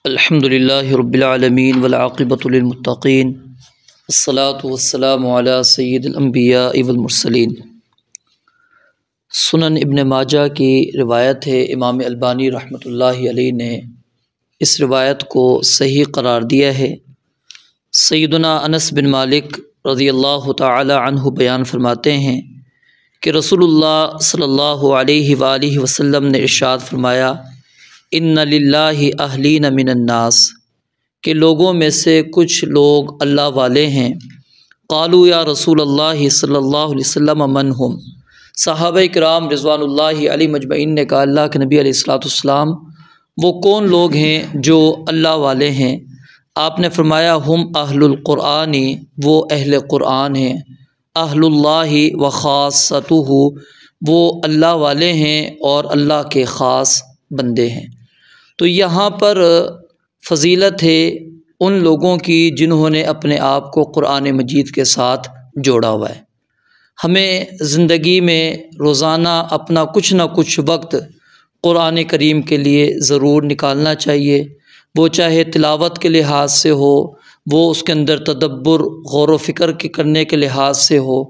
الحمد للہ رب العالمین والعاقبۃ للمتقین والصلاة والسلام علی سید الانبیاء والمرسلین۔ سنن ابن ماجہ کی روایت ہے، امام البانی رحمۃ اللہ علیہ نے اس روایت کو صحیح قرار دیا ہے۔ سیدنا انس بن مالک رضی اللہ تعالی عنہ بیان فرماتے ہیں کہ رسول اللہ صلی اللہ علیہ وآلہ وسلم نے ارشاد فرمایا، ان للہ اہلین من الناس، کہ لوگوں میں سے کچھ لوگ اللہ والے ہیں۔ قالوا یا رسول اللہ صلی اللہ علیہ وسلم من ہم، صحابہ کرام رضوان اللہ علیہم اجمعین نے کہا، اللہ کے نبی علیہ الصلوۃ والسلام وہ کون لوگ ہیں جو اللہ والے ہیں؟ آپ نے فرمایا، ہم اہل القرآن، وہ اہل قرآن ہیں، اہل اللہ و خاصتہ، وہ اللہ والے ہیں اور اللہ کے خاص بندے ہیں۔ تو یہاں پر فضیلت ہے ان لوگوں کی جنہوں نے اپنے آپ کو قرآن مجید کے ساتھ جوڑا ہوا ہے۔ ہمیں زندگی میں روزانہ اپنا کچھ نہ کچھ وقت قرآن کریم کے لیے ضرور نکالنا چاہیے، وہ چاہے تلاوت کے لحاظ سے ہو، وہ اس کے اندر تدبر غور و فکر کے کرنے کے لحاظ سے ہو،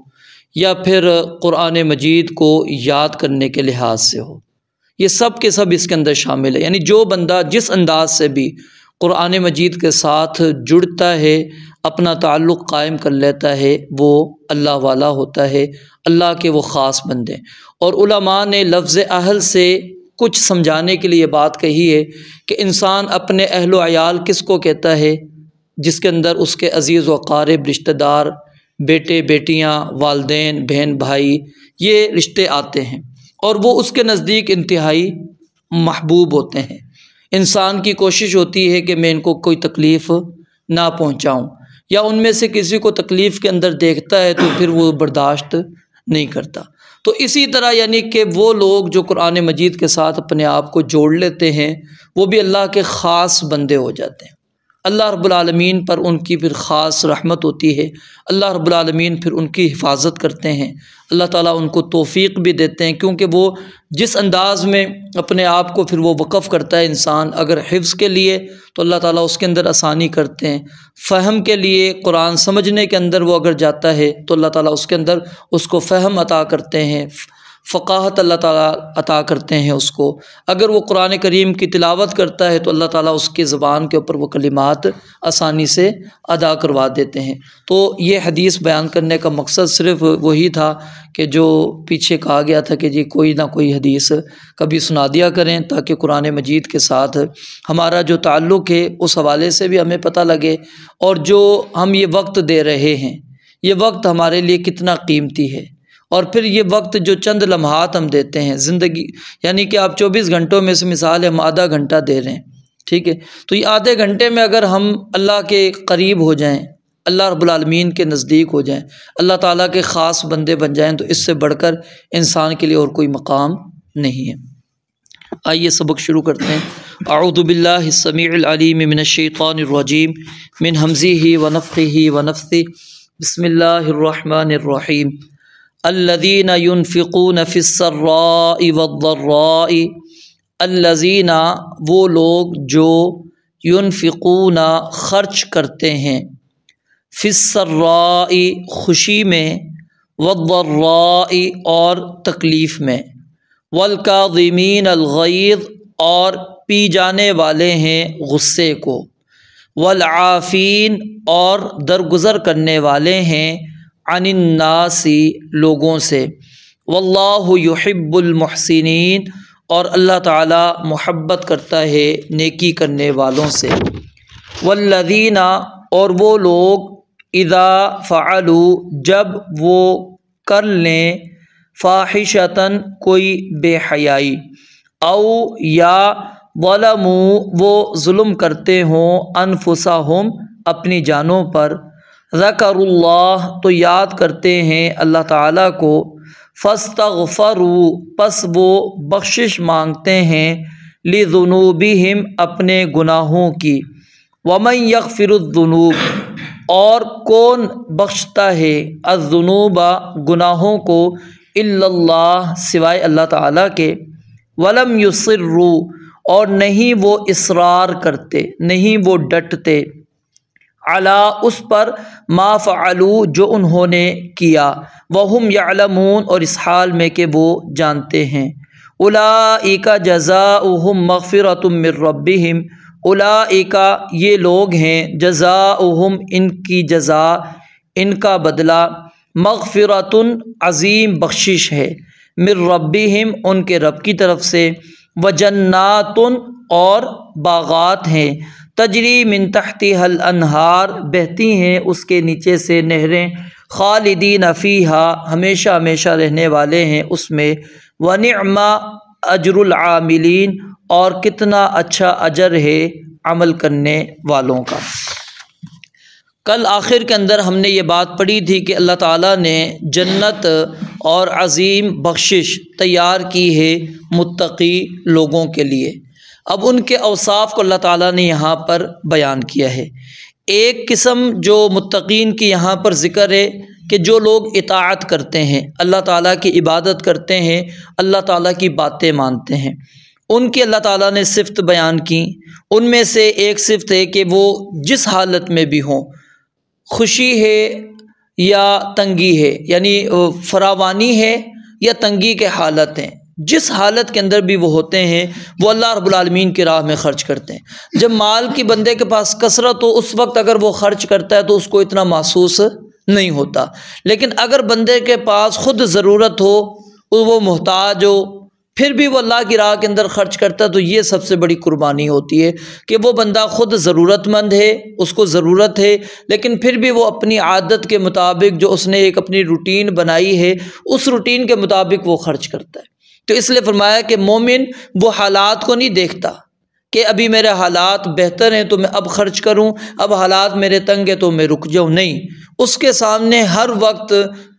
یا پھر قرآن مجید کو یاد کرنے کے لحاظ سے ہو۔ یہ سب کے سب اس کے اندر شامل ہے، یعنی جو بندہ جس انداز سے بھی قرآن مجید کے ساتھ جڑتا ہے، اپنا تعلق قائم کر لیتا ہے، وہ اللہ والا ہوتا ہے، اللہ کے وہ خاص بندے۔ اور علماء نے لفظ اہل سے کچھ سمجھانے کے لیے بات کہی ہے کہ انسان اپنے اہل و عیال کس کو کہتا ہے؟ جس کے اندر اس کے عزیز و اقارب، رشتہ دار، بیٹے بیٹیاں، والدین، بہن بھائی، یہ رشتے آتے ہیں، اور وہ اس کے نزدیک انتہائی محبوب ہوتے ہیں۔ انسان کی کوشش ہوتی ہے کہ میں ان کو کوئی تکلیف نہ پہنچاؤں، یا ان میں سے کسی کو تکلیف کے اندر دیکھتا ہے تو پھر وہ برداشت نہیں کرتا۔ تو اسی طرح یعنی کہ وہ لوگ جو قرآن مجید کے ساتھ اپنے آپ کو جوڑ لیتے ہیں، وہ بھی اللہ کے خاص بندے ہو جاتے ہیں۔ اللہ رب العالمین پر ان کی پھر خاص رحمت ہوتی ہے، اللہ رب العالمین پھر ان کی حفاظت کرتے ہیں، اللہ تعالیٰ ان کو توفیق بھی دیتے ہیں، کیونکہ وہ جس انداز میں اپنے آپ کو پھر وہ وقف کرتا ہے انسان، اگر حفظ کے لیے تو اللہ تعالیٰ اس کے اندر آسانی کرتے ہیں، فہم کے لیے قرآن سمجھنے کے اندر وہ اگر جاتا ہے تو اللہ تعالیٰ اس کے اندر اس کو فہم عطا کرتے ہیں، فقاہت اللہ تعالیٰ عطا کرتے ہیں اس کو۔ اگر وہ قرآن کریم کی تلاوت کرتا ہے تو اللہ تعالیٰ اس کی زبان کے اوپر وہ کلمات آسانی سے ادا کروا دیتے ہیں۔ تو یہ حدیث بیان کرنے کا مقصد صرف وہی تھا کہ جو پیچھے کہا گیا تھا کہ جی کوئی نہ کوئی حدیث کبھی سنا دیا کریں، تاکہ قرآن مجید کے ساتھ ہمارا جو تعلق ہے اس حوالے سے بھی ہمیں پتہ لگے، اور جو ہم یہ وقت دے رہے ہیں، یہ وقت ہمارے لیے کتنا قیمتی ہے، اور پھر یہ وقت جو چند لمحات ہم دیتے ہیں زندگی، یعنی کہ آپ 24 گھنٹوں میں سے مثال ہے ہم آدھا گھنٹہ دے رہے ہیں، ٹھیک ہے، تو یہ آدھے گھنٹے میں اگر ہم اللہ کے قریب ہو جائیں، اللہ رب العالمین کے نزدیک ہو جائیں، اللہ تعالیٰ کے خاص بندے بن جائیں، تو اس سے بڑھ کر انسان کے لیے اور کوئی مقام نہیں ہے۔ آئیے سبق شروع کرتے ہیں۔ اعوذ باللہ السمیع العلیم من الشیطان الرجیم من ہمزہ ونفخہ ونفثہ، بسم اللہ الرحمن الرحیم۔ الذین ينفقون فی السراء والضراء، الذین وہ لوگ جو ينفقون خرچ کرتے ہیں، فی السراء خوشی میں، والضراء اور تکلیف میں، والکاظمین الغیظ اور پی جانے والے ہیں غصے کو، والعافین اور درگزر کرنے والے ہیں عن الناس لوگوں سے، واللہ یحب المحسنین اور اللہ تعالی محبت کرتا ہے نیکی کرنے والوں سے، والذین اور وہ لوگ اذا فعلوا جب وہ کر لیں، فاحشۃ کوئی بے حیائی، او یا ظلموا وہ ظلم کرتے ہوں، انفسہم اپنی جانوں پر، ذکروا اللہ تو یاد کرتے ہیں اللہ تعالیٰ کو، فاستغفروا پس وہ بخشش مانگتے ہیں، لذنوبہم اپنے گناہوں کی، ومن یغفر الذنوب اور کون بخشتا ہے، الذنوب گناہوں کو، الا اللہ سوائے اللہ تعالیٰ کے، ولم یصروا اور نہیں وہ اصرار کرتے، نہیں وہ ڈٹتے، علی اس پر، ما فعلوا جو انہوں نے کیا، وہم یعلمون اور اس حال میں کہ وہ جانتے ہیں۔ اولئک جزاؤہم مغفرۃ من ربہم، اولئک یہ لوگ ہیں، جزاؤہم ان کی جزا، ان کا بدلہ، مغفرۃ عظیم بخشش ہے، من ربہم ان کے رب کی طرف سے، وجنات اور باغات ہیں، تجری من تحتها الانہار بہتی ہیں اس کے نیچے سے نہریں، خالدین فیہا ہمیشہ ہمیشہ رہنے والے ہیں اس میں، ونعم اجر العاملین اور کتنا اچھا اجر ہے عمل کرنے والوں کا۔ کل آخر کے اندر ہم نے یہ بات پڑھی تھی کہ اللہ تعالیٰ نے جنت اور عظیم بخشش تیار کی ہے متقی لوگوں کے لیے۔ اب ان کے اوصاف کو اللہ تعالیٰ نے یہاں پر بیان کیا ہے۔ ایک قسم جو متقین کی یہاں پر ذکر ہے کہ جو لوگ اطاعت کرتے ہیں، اللہ تعالیٰ کی عبادت کرتے ہیں، اللہ تعالیٰ کی باتیں مانتے ہیں، ان کی اللہ تعالیٰ نے صفت بیان کی۔ ان میں سے ایک صفت ہے کہ وہ جس حالت میں بھی ہوں، خوشی ہے یا تنگی ہے، یعنی فراوانی ہے یا تنگی کے حالت ہیں، جس حالت کے اندر بھی وہ ہوتے ہیں وہ اللہ رب العالمین کی راہ میں خرچ کرتے ہیں۔ جب مال کی بندے کے پاس کثرت ہو اس وقت اگر وہ خرچ کرتا ہے تو اس کو اتنا محسوس نہیں ہوتا، لیکن اگر بندے کے پاس خود ضرورت ہو، وہ محتاج ہو، پھر بھی وہ اللہ کی راہ کے اندر خرچ کرتا ہے تو یہ سب سے بڑی قربانی ہوتی ہے کہ وہ بندہ خود ضرورت مند ہے، اس کو ضرورت ہے، لیکن پھر بھی وہ اپنی عادت کے مطابق جو اس نے ایک اپنی روٹین بنائی ہے اس روٹین کے مطابق وہ خرچ کرتا ہے۔ تو اس لیے فرمایا کہ مومن وہ حالات کو نہیں دیکھتا کہ ابھی میرے حالات بہتر ہیں تو میں اب خرچ کروں، اب حالات میرے تنگ ہیں تو میں رک جاؤں، نہیں، اس کے سامنے ہر وقت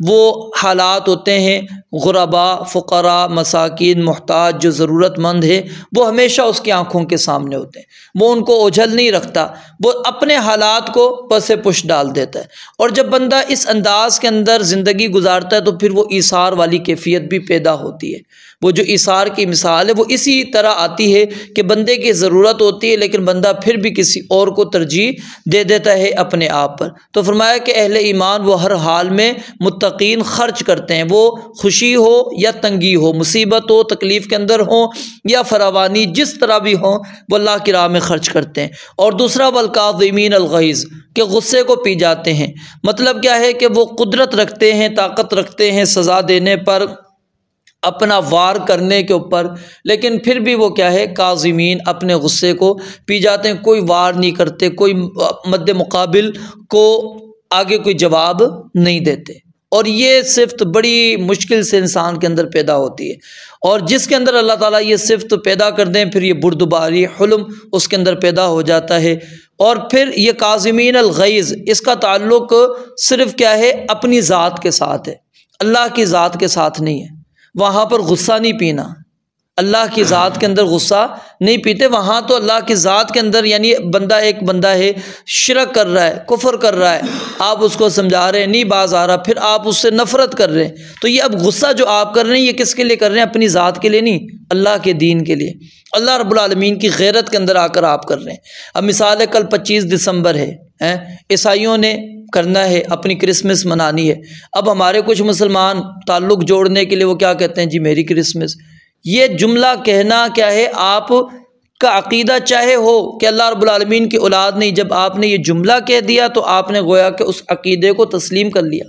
وہ حالات ہوتے ہیں، غرباء، فقراء، مساکین، محتاج جو ضرورت مند ہے وہ ہمیشہ اس کی آنکھوں کے سامنے ہوتے ہیں، وہ ان کو اوجھل نہیں رکھتا، وہ اپنے حالات کو پس پش ڈال دیتا ہے۔ اور جب بندہ اس انداز کے اندر زندگی گزارتا ہے تو پھر وہ ایثار والی کیفیت بھی پیدا ہوتی ہے۔ وہ جو ایثار کی مثال ہے وہ اسی طرح آتی ہے کہ بندے کی ضرورت ہوتی ہے لیکن بندہ پھر بھی کسی اور کو ترجیح دے دیتا ہے اپنے آپ پر۔ تو فرمایا کہ اہل ایمان وہ ہر حال میں متقین خرچ کرتے ہیں، وہ خوشی ہو یا تنگی ہو، مصیبت ہو، تکلیف کے اندر ہو یا فراوانی، جس طرح بھی ہو وہ اللہ کی راہ میں خرچ کرتے ہیں۔ اور دوسرا والکاظمین الغیظ کہ غصے کو پی جاتے ہیں، مطلب کیا ہے کہ وہ قدرت رکھتے ہیں، طاقت رکھتے ہیں سزا دینے پر، اپنا وار کرنے کے اوپر، لیکن پھر بھی وہ کیا ہے، کاظمین، اپنے غصے کو پی جاتے ہیں، کوئی وار نہیں کرتے، کوئی مد مقابل کو آگے کوئی جواب نہیں دیتے۔ اور یہ صفت بڑی مشکل سے انسان کے اندر پیدا ہوتی ہے، اور جس کے اندر اللہ تعالیٰ یہ صفت پیدا کر دیں پھر یہ بردباری، حلم اس کے اندر پیدا ہو جاتا ہے۔ اور پھر یہ کاظمین الغیظ اس کا تعلق صرف کیا ہے، اپنی ذات کے ساتھ ہے، اللہ کی ذات کے ساتھ نہیں ہے۔ وہاں پر غصہ نہیں پینا، اللہ کی ذات کے اندر غصہ نہیں پیتے، وہاں تو اللہ کی ذات کے اندر، یعنی ایک بندہ ہے شرک کر رہا ہے، کفر کر رہا ہے، آپ اس کو سمجھا رہے ہیں، نہیں باز آ رہا، پھر آپ اس سے نفرت کر رہے ہیں، تو یہ اب غصہ جو آپ کر رہے ہیں یہ کس کے لیے کر رہے ہیں؟ اپنی ذات کے لیے نہیں، اللہ کے دین کے لیے، اللہ رب العالمین کی غیرت کے اندر آ کر آپ کر رہے ہیں۔ اب مثال ہے کل 25 دسمبر ہے، عیسائیوں نے کرنا ہے، اپنی کرسمس منانی ہے، اب ہمارے کچھ مسلمان تعلق جوڑنے کے لیے وہ کیا کہتے ہیں، جی میری کرسمس۔ یہ جملہ کہنا کیا ہے، آپ کا عقیدہ چاہے ہو کہ اللہ رب العالمین کی اولاد نہیں، جب آپ نے یہ جملہ کہہ دیا تو آپ نے گویا کہ اس عقیدے کو تسلیم کر لیا۔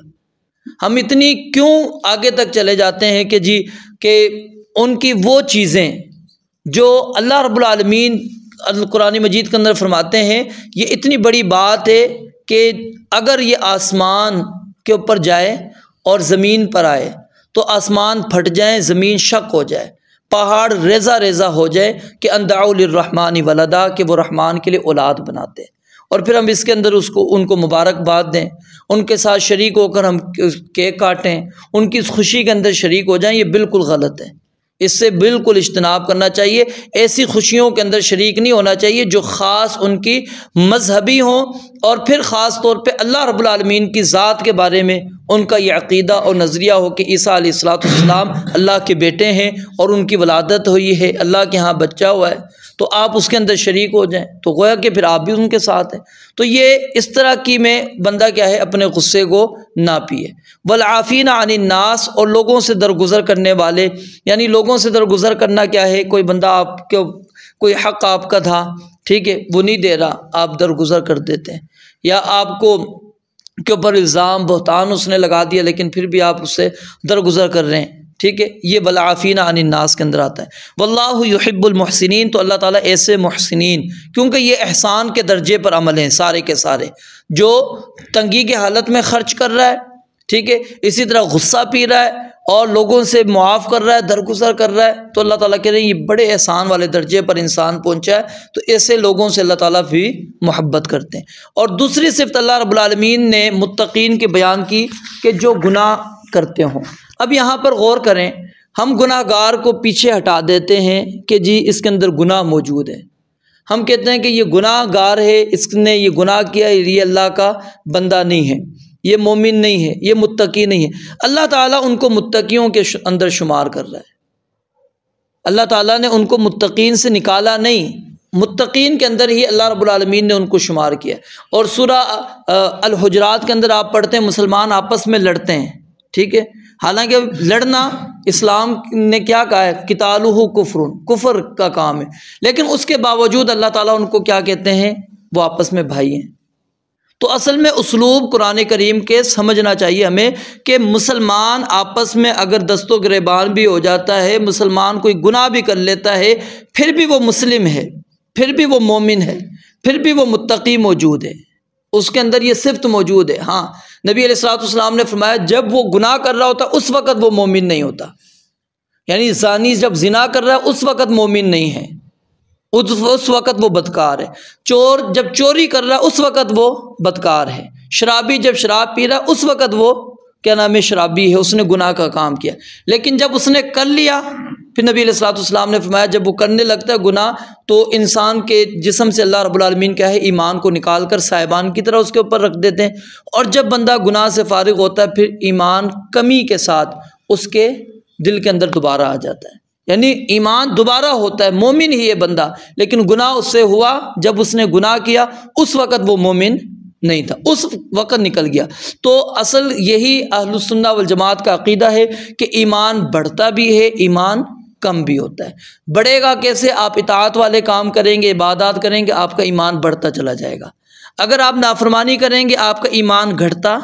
ہم اتنی کیوں آگے تک چلے جاتے ہیں کہ جی کہ ان کی وہ چیزیں جو اللہ رب العالمین قرآن مجید کے اندر فرماتے ہیں، یہ اتنی بڑی بات ہے کہ اگر یہ آسمان کے اوپر جائے اور زمین پر آئے تو آسمان پھٹ جائیں، زمین شق ہو جائے، پہاڑ ریزہ ریزہ ہو جائے کہ ان دعوا للرحمن ولدا، کہ وہ رحمان کے لیے اولاد بناتے ہیں، اور پھر ہم اس کے اندر ان کو مبارکباد دیں، ان کے ساتھ شریک ہو کر ہم کیک کاٹیں، ان کی اس خوشی کے اندر شریک ہو جائیں، یہ بالکل غلط ہے، اس سے بالکل اجتناب کرنا چاہیے۔ ایسی خوشیوں کے اندر شریک نہیں ہونا چاہیے جو خاص ان کی مذہبی ہوں، اور پھر خاص طور پہ اللہ رب العالمین کی ذات کے بارے میں ان کا یہ عقیدہ اور نظریہ ہو کہ عیسیٰ علیہ السلام اللہ کے بیٹے ہیں اور ان کی ولادت ہوئی ہے، اللہ کے ہاں بچہ ہوا ہے۔ تو آپ اس کے اندر شریک ہو جائیں تو گویا کہ پھر آپ بھی ان کے ساتھ ہیں۔ تو یہ اس طرح کی میں بندہ کیا ہے اپنے غصے کو نہ پیے۔ والعافین عن الناس، اور لوگوں سے درگزر کرنے والے، یعنی لوگوں سے درگزر کرنا کیا ہے، کوئی بندہ آپ کو کوئی حق آپ کا تھا، ٹھیک ہے، وہ نہیں دے رہا، آپ درگزر کر دیتے ہیں، یا آپ کو کے اوپر الزام بہتان اس نے لگا دیا لیکن پھر بھی آپ اس سے درگزر کر رہے ہیں، ٹھیک ہے، یہ والعافین عن الناس کے اندر آتا ہے۔ واللہ یحب المحسنین، تو اللہ تعالیٰ ایسے محسنین، کیونکہ یہ احسان کے درجے پر عمل ہیں سارے کے سارے، جو تنگی کی حالت میں خرچ کر رہا ہے، ٹھیک ہے، اسی طرح غصہ پی رہا ہے اور لوگوں سے معاف کر رہا ہے، درگزر کر رہا ہے، تو اللہ تعالیٰ کہہ رہے ہیں یہ بڑے احسان والے درجے پر انسان پہنچا ہے، تو ایسے لوگوں سے اللہ تعالیٰ بھی محبت کرتے ہیں۔ اور دوسری صفت اللہ رب العالمین نے متقین کی بیان کی کہ جو گناہ کرتے ہوں۔ اب یہاں پر غور کریں، ہم گناہ گار کو پیچھے ہٹا دیتے ہیں کہ جی اس کے اندر گناہ موجود ہے، ہم کہتے ہیں کہ یہ گناہ گار ہے، اس نے یہ گناہ کیا، یہ اللہ کا بندہ نہیں ہے، یہ مومن نہیں ہے، یہ متقی نہیں ہے۔ اللہ تعالیٰ ان کو متقیوں کے اندر شمار کر رہا ہے، اللہ تعالیٰ نے ان کو متقین سے نکالا نہیں، متقین کے اندر ہی اللہ رب العالمین نے ان کو شمار کیا۔ اور سورہ الحجرات کے اندر آپ پڑھتے ہیں مسلمان آپس میں لڑتے ہیں، ٹھیک ہے، حالانکہ لڑنا اسلام نے کیا کہا ہے، قتالہ کفر، کفر کا کام ہے، لیکن اس کے باوجود اللہ تعالیٰ ان کو کیا کہتے ہیں، وہ آپس میں بھائی ہیں۔ تو اصل میں اسلوب قرآن کریم کے سمجھنا چاہیے ہمیں کہ مسلمان آپس میں اگر دست و گریبان بھی ہو جاتا ہے، مسلمان کوئی گناہ بھی کر لیتا ہے، پھر بھی وہ مسلم ہے، پھر بھی وہ مومن ہے، پھر بھی وہ متقی موجود ہے، اس کے اندر یہ صفت موجود ہے۔ ہاں، نبی علیہ الصلوۃ والسلام نے فرمایا جب وہ گناہ کر رہا ہوتا اس وقت وہ مومن نہیں ہوتا، یعنی زانی جب زنا کر رہا ہے اس وقت مومن نہیں ہے، اس وقت وہ بدکار ہے، چور جب چوری کر رہا ہے اس وقت وہ بدکار ہے، شرابی جب شراب پی رہا ہے اس وقت وہ کیا نام ہے، شرابی ہے، اس نے گناہ کا کام کیا۔ لیکن جب اس نے کر لیا، پھر نبی علیہ الصلوۃ والسلام نے فرمایا جب وہ کرنے لگتا ہے گناہ تو انسان کے جسم سے اللہ رب العالمین کیا ہے، ایمان کو نکال کر سائبان کی طرح اس کے اوپر رکھ دیتے ہیں، اور جب بندہ گناہ سے فارغ ہوتا ہے پھر ایمان کمی کے ساتھ اس کے دل کے اندر دوبارہ آ جاتا ہے، یعنی ایمان دوبارہ ہوتا ہے، مومن ہی ہے بندہ، لیکن گناہ اس سے ہوا، جب اس نے گناہ کیا اس وقت وہ مومن نہیں تھا، اس وقت نکل گیا۔ تو اصل یہی اہل السنہ والجماعت کا عقیدہ ہے کہ ایمان بڑھتا بھی ہے، ایمان کم بھی ہوتا ہے۔ بڑھے گا کیسے؟ آپ اطاعت والے کام کریں گے، عبادات کریں گے، آپ کا ایمان بڑھتا چلا جائے گا۔ اگر آپ نافرمانی کریں گے آپ کا ایمان گھٹتا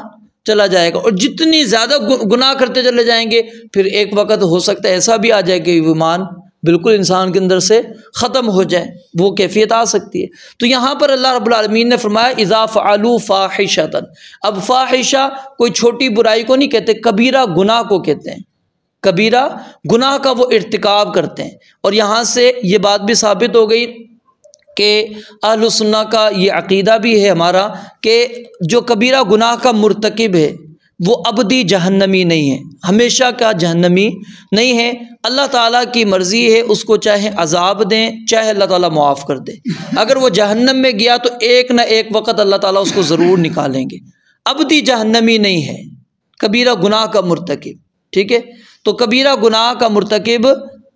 چلا جائے گا، اور جتنی زیادہ گناہ کرتے چلے جائیں گے پھر ایک وقت ہو سکتا ہے ایسا بھی آ جائے کہ ایمان بالکل انسان کے اندر سے ختم ہو جائے، وہ کیفیت آ سکتی ہے۔ تو یہاں پر اللہ رب العالمین نے فرمایا اذا فعلوا فاحشۃ، اب فاحشہ کوئی چھوٹی برائی کو نہیں کہتے، کبیرہ گناہ کو کہتے ہیں، کبیرہ گناہ کا وہ ارتکاب کرتے ہیں۔ اور یہاں سے یہ بات بھی ثابت ہو گئی کہ اہل سنہ کا یہ عقیدہ بھی ہے ہمارا کہ جو کبیرہ گناہ کا مرتکب ہے وہ ابدی جہنمی نہیں ہے، ہمیشہ کا جہنمی نہیں ہے، اللہ تعالیٰ کی مرضی ہے، اس کو چاہے عذاب دیں چاہے اللہ تعالیٰ معاف کر دے، اگر وہ جہنم میں گیا تو ایک نہ ایک وقت اللہ تعالیٰ اس کو ضرور نکالیں گے، ابدی جہنمی نہیں ہے کبیرہ گناہ کا مرتکب، ٹھیک ہے، تو کبیرہ گناہ کا مرتکب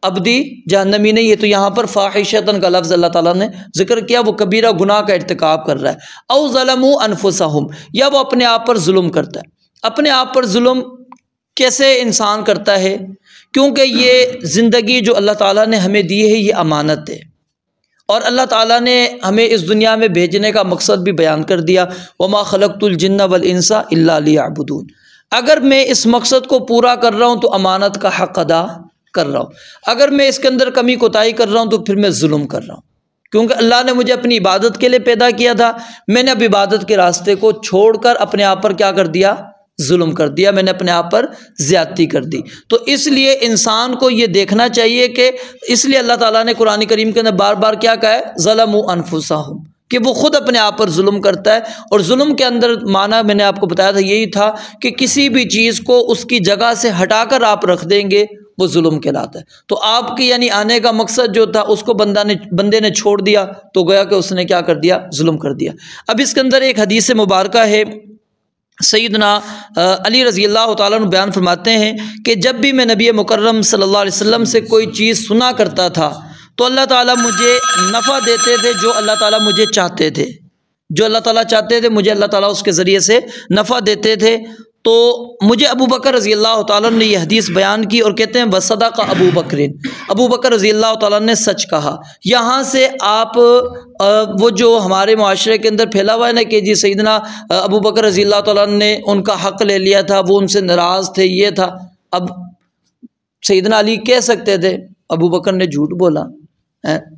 ابدی جہنمی نہیں ہے۔ تو یہاں پر فاحشۃ کا لفظ اللہ تعالیٰ نے ذکر کیا، وہ کبیرہ گناہ کا ارتکاب کر رہا ہے، او ظلموا انفسہم، یا وہ اپنے آپ پر ظلم کرتا ہے۔ اپنے آپ پر ظلم کیسے انسان کرتا ہے؟ کیونکہ یہ زندگی جو اللہ تعالیٰ نے ہمیں دی ہے یہ امانت ہے، اور اللہ تعالیٰ نے ہمیں اس دنیا میں بھیجنے کا مقصد بھی بیان کر دیا، وما خلقت الجن والانس الا لیعبدون، اگر میں اس مقصد کو پورا کر رہا ہوں تو امانت کا حق ادا کر رہا ہوں، اگر میں اس کے اندر کمی کوتاہی کر رہا ہوں تو پھر میں ظلم کر رہا ہوں، کیونکہ اللہ نے مجھے اپنی عبادت کے لیے پیدا کیا تھا، میں نے اب عبادت کے راستے کو چھوڑ کر اپنے آپ پر کیا کر دیا؟ ظلم کر دیا، میں نے اپنے آپ پر زیادتی کر دی۔ تو اس لیے انسان کو یہ دیکھنا چاہیے کہ اس لیے اللہ تعالیٰ نے قرآن کریم کے اندر بار بار کیا کہا ہے؟ ظلموا انفسہم، کہ وہ خود اپنے آپ پر ظلم کرتا ہے، اور ظلم کے اندر معنی میں نے آپ کو بتایا تھا یہی تھا کہ کسی بھی چیز کو اس کی جگہ سے ہٹا کر آپ رکھ دیں گے وہ ظلم کہلاتا ہے۔ تو آپ کی یعنی آنے کا مقصد جو تھا اس کو بندے نے چھوڑ دیا تو گویا کہ اس نے کیا کر دیا؟ ظلم کر دیا۔ اب اس کے اندر ایک حدیث مبارکہ ہے، سیدنا علی رضی اللہ تعالیٰ عنہ بیان فرماتے ہیں کہ جب بھی میں نبی مکرم صلی اللہ علیہ وسلم سے کوئی چیز سنا کرتا تھا تو اللہ تعالیٰ مجھے نفع دیتے تھے جو اللہ تعالیٰ مجھے چاہتے تھے، جو اللہ تعالیٰ چاہتے تھے مجھے اللہ تعالیٰ اس کے ذریعے سے نفع دیتے تھے۔ تو مجھے ابو بکر رضی اللہ تعالیٰ نے یہ حدیث بیان کی اور کہتے ہیں وصدق ابو بکر، ابو بکر رضی اللہ تعالیٰ نے سچ کہا۔ یہاں سے آپ وہ جو ہمارے معاشرے کے اندر پھیلا ہوا ہے نا کہ جی سیدنا ابو بکر رضی اللہ تعالیٰ نے ان کا حق لے لیا تھا، وہ ان سے ناراض تھے، یہ تھا۔ اب سیدنا علی کہہ سکتے تھے ابو بکر نے جھوٹ بولا،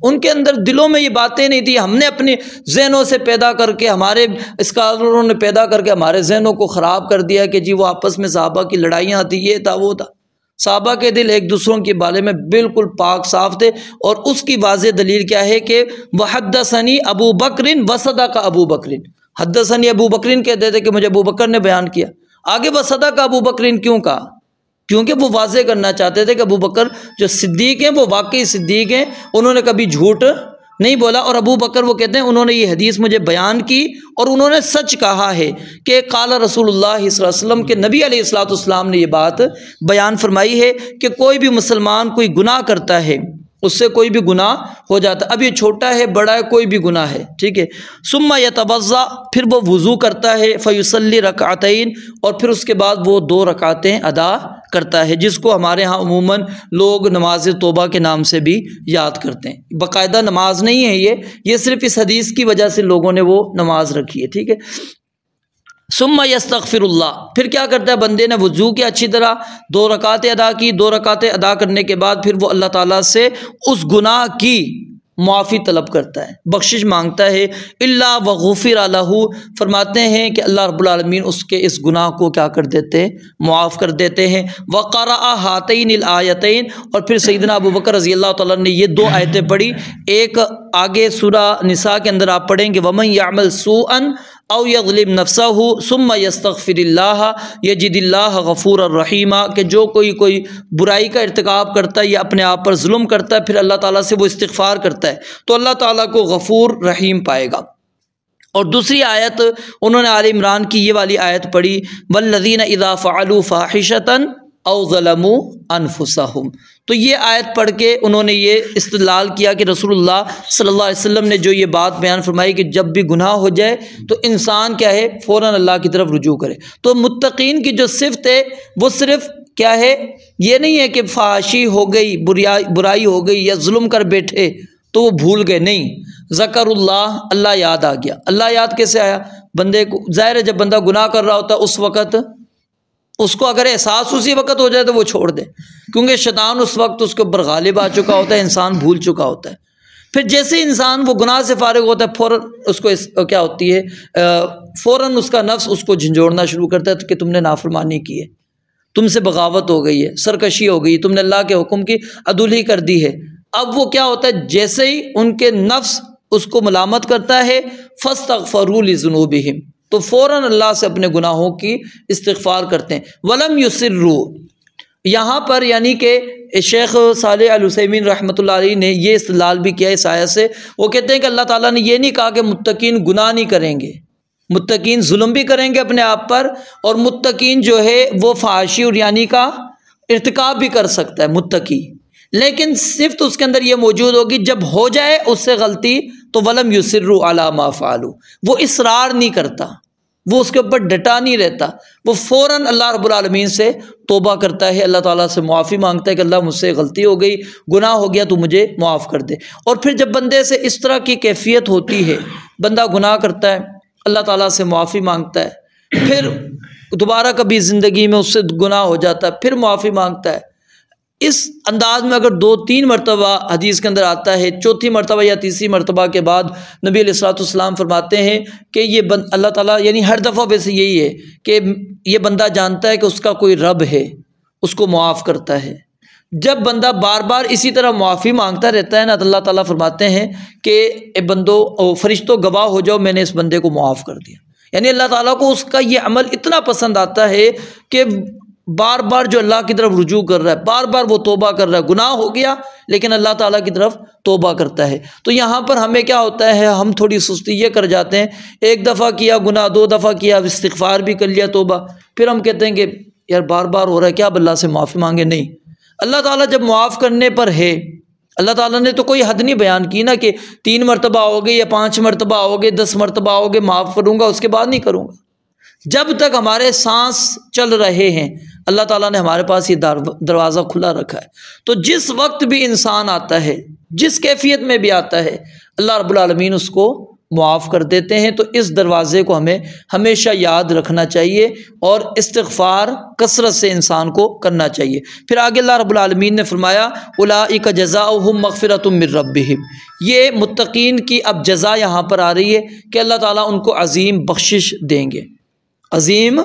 ان کے اندر دلوں میں یہ باتیں نہیں تھی۔ ہم نے اپنے ذہنوں سے پیدا کر کے، ہمارے اسکالروں نے پیدا کر کے ہمارے ذہنوں کو خراب کر دیا کہ جی وہ آپس میں صحابہ کی لڑائیاں تھیں، یہ تھا وہ تھا۔ صحابہ کے دل ایک دوسروں کے بارے میں بالکل پاک صاف تھے، اور اس کی واضح دلیل کیا ہے کہ وحدثنی ابو بکر وصدق ابو بکر، حدثنی ابو بکر کہتے تھے کہ مجھے ابو بکر نے بیان کیا۔ آگے وصدق ابو بکر کیوں کہا؟ کیونکہ وہ واضح کرنا چاہتے تھے کہ ابو بکر جو صدیق ہیں وہ واقعی صدیق ہیں، انہوں نے کبھی جھوٹ نہیں بولا۔ اور ابو بکر وہ کہتے ہیں انہوں نے یہ حدیث مجھے بیان کی اور انہوں نے سچ کہا ہے کہ قال رسول اللہ صلی اللہ علیہ وسلم کے نبی علیہ الصلوۃ والسلام نے یہ بات بیان فرمائی ہے کہ کوئی بھی مسلمان کوئی گناہ کرتا ہے اس سے کوئی بھی گناہ ہو جاتا ہے، اب یہ چھوٹا ہے بڑا ہے کوئی بھی گناہ ہے، ٹھیک ہے۔ ثم یتوضا، پھر وہ وضو کرتا ہے، فیصلی رکعتین، اور پھر اس کے بعد وہ 2 رکعتیں ادا کرتا ہے، جس کو ہمارے ہاں عموماً لوگ نماز توبہ کے نام سے بھی یاد کرتے ہیں۔ باقاعدہ نماز نہیں ہے یہ صرف اس حدیث کی وجہ سے لوگوں نے وہ نماز رکھی ہے، ٹھیک ہے۔ ثم یستغفر اللہ، پھر کیا کرتا ہے بندے نے وضو کیا اچھی طرح، 2 رکعتیں ادا کی، 2 رکعتیں ادا کرنے کے بعد پھر وہ اللہ تعالیٰ سے اس گناہ کی معافی طلب کرتا ہے، بخشش مانگتا ہے۔ الا وغفر لہ، فرماتے ہیں کہ اللہ رب العالمین اس کے اس گناہ کو کیا کر دیتے ہیں؟ معاف کر دیتے ہیں۔ وقرأ ہاتین الآیتین، اور پھر سیدنا ابو بکر رضی اللہ تعالیٰ نے یہ 2 آیتیں پڑھی، ایک آگے سورہ نساء کے اندر آپ پڑھیں گے ومن یعمل سوءا او یظلم نفسہ ثم یستغفر اللہ یجد اللہ غفورا رحیما، کہ جو کوئی برائی کا ارتکاب کرتا ہے یا اپنے آپ پر ظلم کرتا ہے پھر اللہ تعالیٰ سے وہ استغفار کرتا ہے تو اللہ تعالیٰ کو غفور رحیم پائے گا۔ اور دوسری آیت انہوں نے آل عمران کی یہ والی آیت پڑھی والذین اذا فعلوا فاحشۃ او ظلموا انفسہم، تو یہ آیت پڑھ کے انہوں نے یہ استدلال کیا کہ رسول اللہ صلی اللہ علیہ وسلم نے جو یہ بات بیان فرمائی کہ جب بھی گناہ ہو جائے تو انسان کیا ہے فوراً اللہ کی طرف رجوع کرے۔ تو متقین کی جو صفت ہے وہ صرف کیا ہے، یہ نہیں ہے کہ فحاشی ہو گئی، برائی ہو گئی یا ظلم کر بیٹھے تو وہ بھول گئے، نہیں، ذکر اللہ، اللہ یاد آ گیا۔ اللہ یاد کیسے آیا؟ بندے کو ظاہر ہے جب بندہ گناہ کر رہا ہوتا ہے اس وقت اس کو اگر احساس اسی وقت ہو جائے تو وہ چھوڑ دے، کیونکہ شیطان اس وقت اس کے اوپر غالب آ چکا ہوتا ہے، انسان بھول چکا ہوتا ہے۔ پھر جیسے انسان وہ گناہ سے فارغ ہوتا ہے فوراً اس کو کیا ہوتی ہے، فوراً اس کا نفس اس کو جھنجھوڑنا شروع کرتا ہے کہ تم نے نافرمانی کی ہے، تم سے بغاوت ہو گئی ہے، سرکشی ہو گئی، تم نے اللہ کے حکم کی عدولی کر دی ہے۔ اب وہ کیا ہوتا ہے، جیسے ہی ان کے نفس اس کو ملامت کرتا ہے فاستغفروا لذنوبہم، تو فوراً اللہ سے اپنے گناہوں کی استغفار کرتے ہیں۔ ولم یصروا، یہاں پر یعنی کہ شیخ صالح العثیمین رحمۃ اللہ علیہ نے یہ استدلال بھی کیا اس آیت سے، وہ کہتے ہیں کہ اللہ تعالیٰ نے یہ نہیں کہا کہ متقین گناہ نہیں کریں گے، متقین ظلم بھی کریں گے اپنے آپ پر، اور متقین جو ہے وہ فحاشی اور یعنی کا ارتکاب بھی کر سکتا ہے متقی، لیکن صرف اس کے اندر یہ موجود ہوگی جب ہو جائے اس سے غلطی تو ولم یصروا علی ما فعلوا، وہ اصرار نہیں کرتا، وہ اس کے اوپر ڈٹا نہیں رہتا، وہ فوراً اللہ رب العالمین سے توبہ کرتا ہے، اللہ تعالیٰ سے معافی مانگتا ہے کہ اللہ مجھ سے غلطی ہو گئی، گناہ ہو گیا تو مجھے معاف کر دے۔ اور پھر جب بندے سے اس طرح کی کیفیت ہوتی ہے، بندہ گناہ کرتا ہے، اللہ تعالیٰ سے معافی مانگتا ہے، پھر دوبارہ کبھی زندگی میں اس سے گناہ ہو جاتا ہے، پھر معافی مانگتا ہے، اس انداز میں اگر 2-3 مرتبہ حدیث کے اندر آتا ہے، چوتھی مرتبہ یا تیسری مرتبہ کے بعد نبی علیہ الصلوۃ والسلام فرماتے ہیں کہ یہ اللہ تعالیٰ یعنی ہر دفعہ ویسے یہی ہے کہ یہ بندہ جانتا ہے کہ اس کا کوئی رب ہے، اس کو معاف کرتا ہے۔ جب بندہ بار بار اسی طرح معافی مانگتا رہتا ہے نا تو اللہ تعالیٰ فرماتے ہیں کہ اے بندو، فرشتوں گواہ ہو جاؤ میں نے اس بندے کو معاف کر دیا، یعنی اللہ تعالیٰ کو اس کا یہ عمل اتنا پسند آتا ہے کہ بار بار جو اللہ کی طرف رجوع کر رہا ہے، بار بار وہ توبہ کر رہا ہے، گناہ ہو گیا لیکن اللہ تعالیٰ کی طرف توبہ کرتا ہے۔ تو یہاں پر ہمیں کیا ہوتا ہے، ہم تھوڑی سستی یہ کر جاتے ہیں، 1 دفعہ کیا گناہ، 2 دفعہ کیا استغفار بھی کر لیا توبہ، پھر ہم کہتے ہیں کہ یار بار بار ہو رہا ہے کیا اب اللہ سے معافی مانگے؟ نہیں، اللہ تعالیٰ جب معاف کرنے پر ہے، اللہ تعالیٰ نے تو کوئی حد نہیں بیان کی نا کہ 3 مرتبہ آؤگے یا 5 مرتبہ آؤگے 10 مرتبہ آؤگے معاف کروں گا اس کے بعد نہیں کروں گا۔ جب تک ہمارے سانس چل رہے ہیں اللہ تعالیٰ نے ہمارے پاس یہ دروازہ کھلا رکھا ہے۔ تو جس وقت بھی انسان آتا ہے، جس کیفیت میں بھی آتا ہے، اللہ رب العالمین اس کو معاف کر دیتے ہیں۔ تو اس دروازے کو ہمیں ہمیشہ یاد رکھنا چاہیے اور استغفار کثرت سے انسان کو کرنا چاہیے۔ پھر آگے اللہ رب العالمین نے فرمایا اولئک جزاؤہم مغفرۃ من ربہم، یہ متقین کی اب جزا یہاں پر آ رہی ہے کہ اللہ تعالیٰ ان کو عظیم بخشش دیں گے، عظیم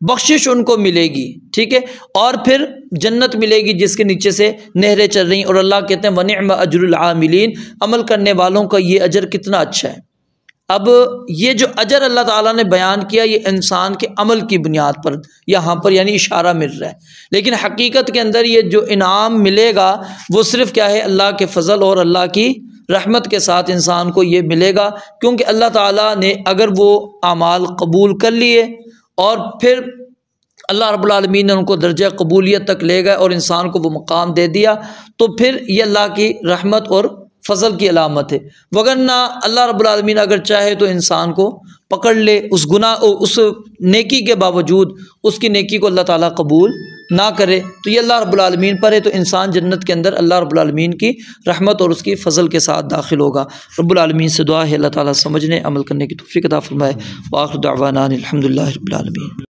بخشش ان کو ملے گی، ٹھیک ہے، اور پھر جنت ملے گی جس کے نیچے سے نہریں چل رہی ہیں۔ اور اللہ کہتے ہیں وَنِعْمَ أَجْرُ الْعَامِلِينَ، عمل کرنے والوں کا یہ اجر کتنا اچھا ہے۔ اب یہ جو اجر اللہ تعالیٰ نے بیان کیا یہ انسان کے عمل کی بنیاد پر یہاں پر یعنی اشارہ مل رہا ہے، لیکن حقیقت کے اندر یہ جو انعام ملے گا وہ صرف کیا ہے، اللہ کے فضل اور اللہ کی رحمت کے ساتھ انسان کو یہ ملے گا، کیونکہ اللہ تعالیٰ نے اگر وہ اعمال قبول کر لیے اور پھر اللہ رب العالمین نے ان کو درجہ قبولیت تک لے گئے اور انسان کو وہ مقام دے دیا، تو پھر یہ اللہ کی رحمت اور فضل کی علامت ہے۔ وگرنہ اللہ رب العالمین اگر چاہے تو انسان کو پکڑ لے اس گناہ اس نیکی کے باوجود اس کی نیکی کو اللہ تعالیٰ قبول نہ کرے، تو یہ اللہ رب العالمین پر ہے، تو انسان جنت کے اندر اللہ رب العالمین کی رحمت اور اس کی فضل کے ساتھ داخل ہوگا۔ رب العالمین سے دعا ہے اللہ تعالیٰ سمجھنے عمل کرنے کی توفیق عطا فرمائے۔ وآخر دعوانا الحمدللہ رب العالمین۔